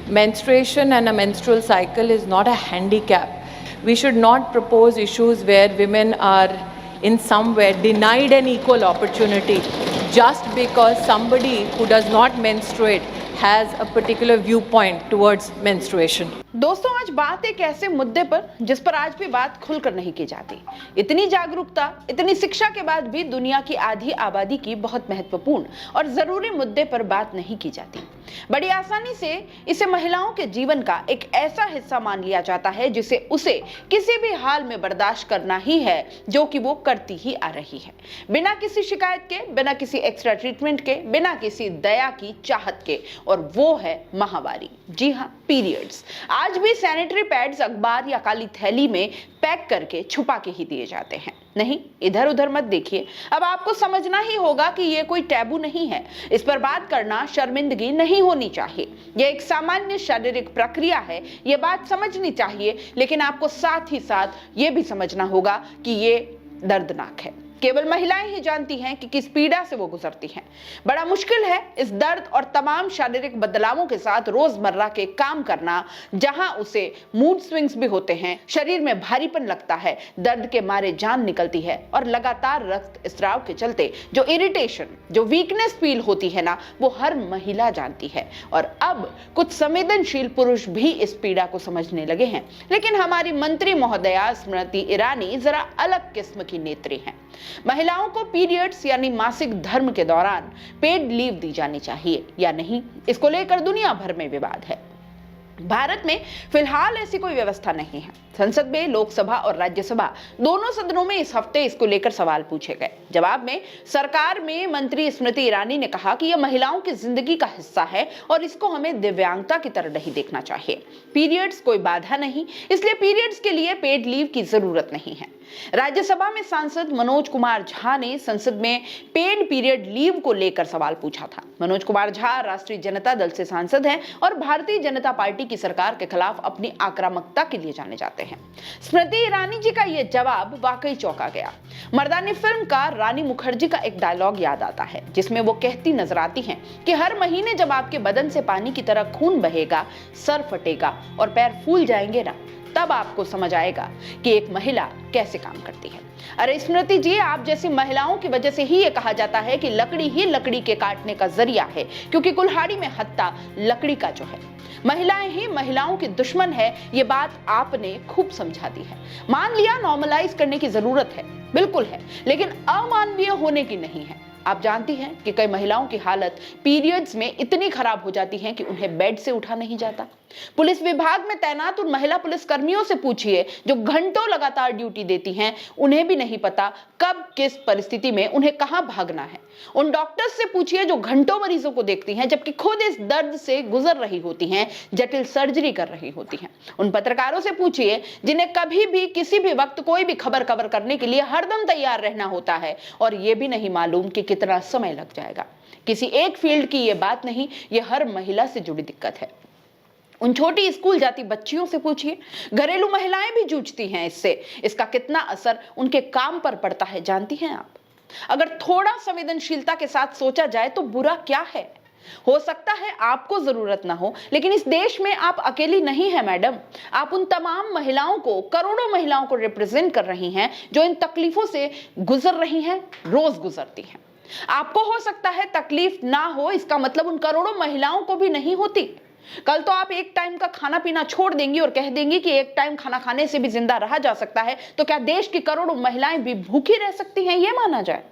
menstruation and a menstrual cycle is not a handicap. We should not propose issues where women are in some way denied an equal opportunity just because somebody who does not menstruate has a particular viewpoint towards menstruation. दोस्तों, आज बात एक ऐसे मुद्दे पर जिस पर आज भी बात खुलकर नहीं की जाती। इतनी जागरूकता, इतनी शिक्षा के बाद भी दुनिया की आधी आबादी की बहुत महत्वपूर्ण और जरूरी मुद्दे पर बात नहीं की जाती। बड़ी आसानी से इसे महिलाओं के जीवन का एक ऐसा हिस्सा मान लिया जाता है जिसे उसे किसी भी हाल में बर्दाश्त करना ही है, जो कि वो करती ही आ रही है, बिना किसी शिकायत के, बिना किसी एक्स्ट्रा ट्रीटमेंट के, बिना किसी दया की चाहत के, और वो है माहवारी। जी हाँ, पीरियड्स। आज भी सैनिटरी पैड्स अखबार या काली थैली में पैक करके छुपा के ही दिए जाते हैं। नहीं, इधर उधर मत देखिए। अब आपको समझना ही होगा कि ये कोई टैबू नहीं है। इस पर बात करना शर्मिंदगी नहीं होनी चाहिए। ये एक सामान्य शारीरिक प्रक्रिया है, ये बात समझनी चाहिए। लेकिन आपको साथ ही साथ ये भी समझना होगा कि ये दर्दनाक है। केवल महिलाएं ही जानती हैं कि किस पीड़ा से वो गुजरती हैं। बड़ा मुश्किल है इस दर्द और तमाम शारीरिक बदलावों के साथ रोजमर्रा के काम करना, जहां उसे मूड स्विंग्स भी होते हैं, शरीर में भारीपन लगता है, दर्द के मारे जान निकलती है, और लगातार रक्त स्राव के चलते जो इरिटेशन, जो वीकनेस फील होती है ना, वो हर महिला जानती है। और अब कुछ संवेदनशील पुरुष भी इस पीड़ा को समझने लगे हैं। लेकिन हमारी मंत्री महोदया स्मृति ईरानी जरा अलग किस्म की नेत्री हैं। महिलाओं को पीरियड्स यानी मासिक धर्म के दौरान पेड लीव दी जानी चाहिए या नहीं, इसको लेकर दुनिया भर में विवाद है। भारत में फिलहाल ऐसी कोई व्यवस्था नहीं है। संसद में, लोकसभा और राज्यसभा दोनों सदनों में इस हफ्ते इसको लेकर सवाल पूछे गए। जवाब में सरकार में मंत्री स्मृति ईरानी ने कहा कि यह महिलाओं की जिंदगी का हिस्सा है और इसको हमें दिव्यांगता की तरह नहीं देखना चाहिए। पीरियड्स कोई बाधा नहीं, इसलिए पीरियड्स के लिए पेड लीव की जरूरत नहीं है। राज्यसभा में सांसद मनोज कुमार झा ने संसद में पेड पीरियड लीव को लेकर सवाल पूछा था। मनोज कुमार झा राष्ट्रीय जनता दल से सांसद हैं और भारतीय जनता पार्टी की सरकार के खिलाफ अपनी आक्रामकता के लिए जाने जाते हैं। स्मृति ईरानी जी का यह जवाब वाकई चौंका गया। मर्दानी फिल्म का रानी मुखर्जी का एक डायलॉग याद आता है, जिसमें वो कहती नजर आती हैं कि हर महीने जब आपके बदन से पानी की तरह खून बहेगा, सर फटेगा और पैर फूल जाएंगे ना, तब आपको समझ आएगा कि एक महिला कैसे काम करती है। अरे स्मृति जी, आप जैसी महिलाओं की वजह से ही ये कहा जाता है कि लकड़ी ही लकड़ी के काटने का जरिया है, क्योंकि कुल्हाड़ी में हत्ता लकड़ी का जो है। महिलाएं ही महिलाओं की दुश्मन है, ये बात आपने खूब समझा दी है। मान लिया नॉर्मलाइज करने की जरूरत है, बिल्कुल है, लेकिन अमानवीय होने की नहीं है। आप जानती हैं कि कई महिलाओं की हालत पीरियड्स में इतनी खराब हो जाती है कि उन्हें बेड से उठा नहीं जाता। पुलिस विभाग में तैनात उन महिला पुलिस कर्मियों से पूछिए जो घंटों लगातार ड्यूटी देती हैं, उन्हें भी नहीं पता कब किस परिस्थिति में उन्हें कहां भागना है। उन डॉक्टर्स से पूछिए जो घंटों मरीजों को देखती हैं, जबकि खुद इस दर्द से गुजर रही होती हैं, जटिल सर्जरी कर रही होती हैं। उन पत्रकारों से पूछिए जिन्हें कभी भी किसी भी वक्त कोई भी खबर कवर करने के लिए हरदम तैयार रहना होता है और यह भी नहीं मालूम कि कितना समय लग जाएगा। किसी एक फील्ड की यह बात नहीं, यह हर महिला से जुड़ी दिक्कत है। उन छोटी स्कूल जाती बच्चियों से पूछिए, घरेलू महिलाएं भी जूझती हैं इससे। इसका कितना असर उनके काम पर पड़ता है जानती हैं आप? अगर थोड़ा संवेदनशीलता के साथ सोचा जाए तो बुरा क्या है? हो सकता है आपको जरूरत ना हो, लेकिन इस देश में आप अकेली नहीं है मैडम। आप उन तमाम महिलाओं को, करोड़ों महिलाओं को रिप्रेजेंट कर रही हैं जो इन तकलीफों से गुजर रही हैं, रोज गुजरती हैं। आपको हो सकता है तकलीफ ना हो, इसका मतलब उन करोड़ों महिलाओं को भी नहीं होती। कल तो आप एक टाइम का खाना पीना छोड़ देंगी और कह देंगी कि एक टाइम खाना खाने से भी जिंदा रहा जा सकता है, तो क्या देश की करोड़ों महिलाएं भी भूखी रह सकती हैं, यह माना जाए?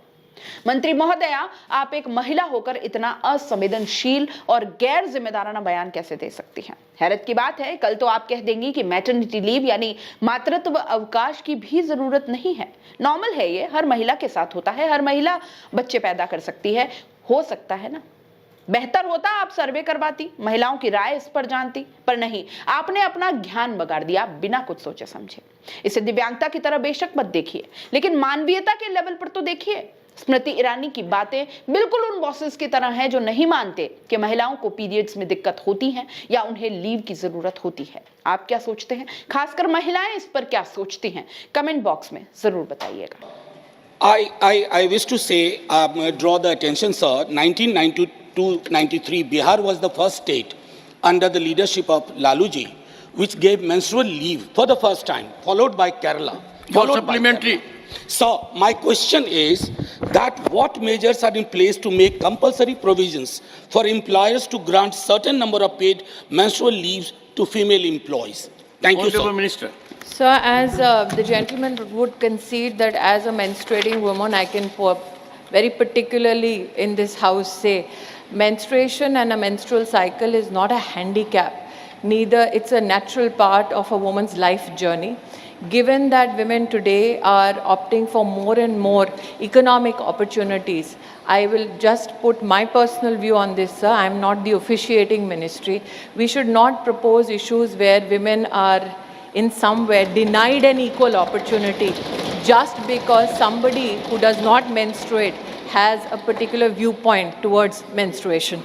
मंत्री महोदया, आप एक महिला होकर इतना असंवेदनशील और गैर जिम्मेदाराना बयान कैसे दे सकती हैं? हैरत की बात है, कल तो आप कह देंगी कि मैटरनिटी लीव यानी मातृत्व अवकाश की भी जरूरत नहीं है। नॉर्मल है, ये हर महिला के साथ होता है, हर महिला बच्चे पैदा कर सकती है। हो सकता है ना? बेहतर होता आप सर्वे करवाती, महिलाओं की राय इस पर जानती, पर नहीं, आपने अपना ज्ञान बगाड़ दिया बिना कुछ सोचे समझे। इसे दिव्यांगता की तरह बेशक मत देखिए, लेकिन मानवीयता के लेवल पर तो देखिए। स्मृति ईरानी की बातें बिल्कुल उन बॉसेस की तरह हैं जो नहीं मानते कि महिलाओं को पीरियड्स में दिक्कत होती है या उन्हें लीव की जरूरत होती है। आप क्या सोचते हैं? खासकर महिलाएं इस पर क्या सोचती हैं? कमेंट बॉक्स में जरूर बताइएगा। I wish to say, draw the attention, sir. 1992-93, Bihar was the first state under the leadership of Laluji, which gave menstrual leave for the first time, followed by Kerala. For supplementary. So my question is that what measures are in place to make compulsory provisions for employers to grant certain number of paid menstrual leaves to female employees? Thank you, Honorable sir. Minister. So as the gentleman would concede that as a menstruating woman, I can very particularly in this house say, menstruation and a menstrual cycle is not a handicap. Neither it's a natural part of a woman's life journey. Given that women today are opting for more and more economic opportunities, I will just put my personal view on this, sir. I am not the officiating ministry. We should not propose issues where women are in some way denied an equal opportunity just because somebody who does not menstruate has a particular viewpoint towards menstruation.